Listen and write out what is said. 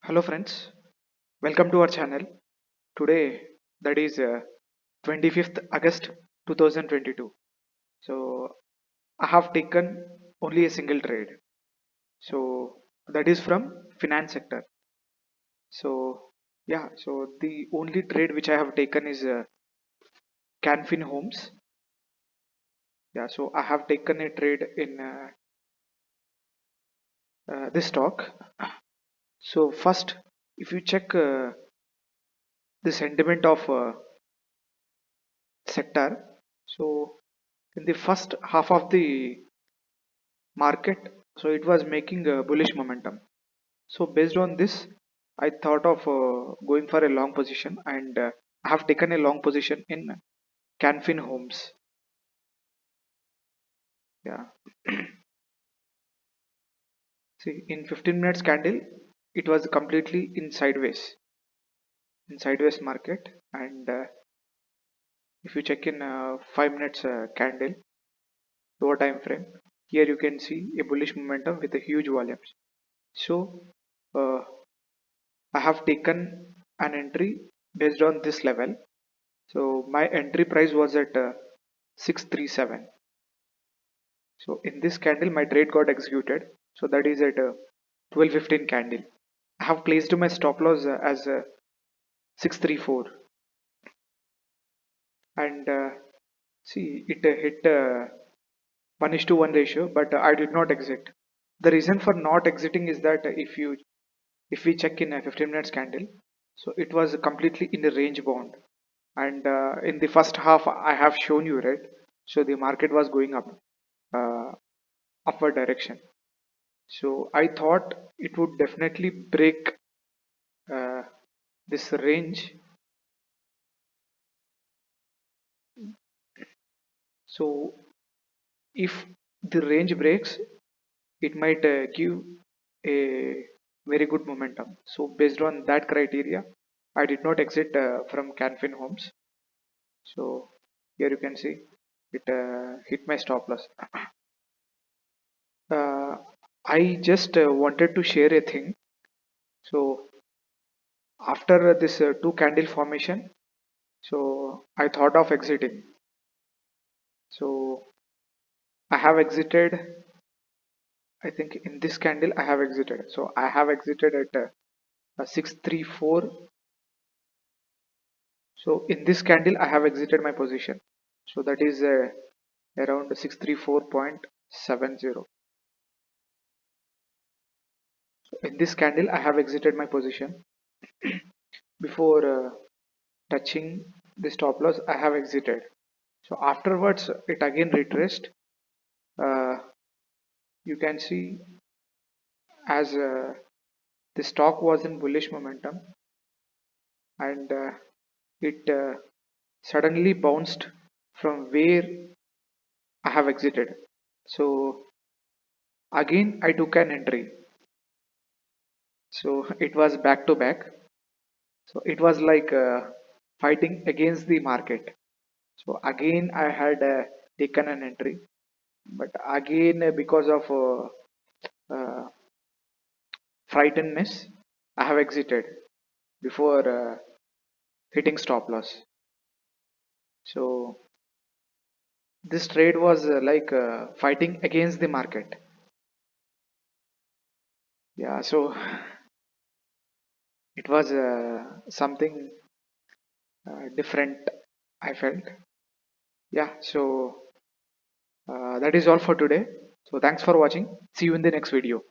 Hello friends, welcome to our channel. Today that is 25th August 2022. So I have taken only a single trade. So that is from finance sector. So yeah, so the only trade which I have taken is CANFINHOMES. Yeah, so I have taken a trade in this stock. So first, if you check the sentiment of sector, so in the first half of the market, so it was making a bullish momentum. So based on this, I thought of going for a long position, and I have taken a long position in Canfin Homes. Yeah. See, in 15 minutes candle it was completely in sideways market, and if you check in 5 minutes candle lower time frame, here you can see a bullish momentum with a huge volumes. So uh, I have taken an entry based on this level. So my entry price was at 637. So in this candle, my trade got executed. So that is at 12:15 candle. I have placed my stop loss as 634, and see it hit 1:1 ratio, but I did not exit. The reason for not exiting is that if we check in a 15 minutes candle, so it was completely in the range bound, and in the first half I have shown you, right? So the market was going up, uh, upward direction. So I thought it would definitely break uh, this range. So if the range breaks, it might give a very good momentum. So based on that criteria, I did not exit from Canfin Homes. So here you can see it hit my stop loss. Uh, I just wanted to share a thing. So after this two candle formation, so I thought of exiting. So I have exited. I think in this candle I have exited. So I have exited at 634. So in this candle I have exited my position. So that is around 634.70. So in this candle I have exited my position before touching the stop loss. I have exited. So afterwards it again retraced. Uh, you can see as the stock was in bullish momentum, and it suddenly bounced from where I have exited. So again I took an entry. So it was back to back. So it was like fighting against the market. So again I had taken an entry, but again because of frightenedness, I have exited before hitting stop loss. So this trade was like fighting against the market. Yeah, so it was something different, I felt. Yeah, so that is all for today. So thanks for watching. See you in the next video.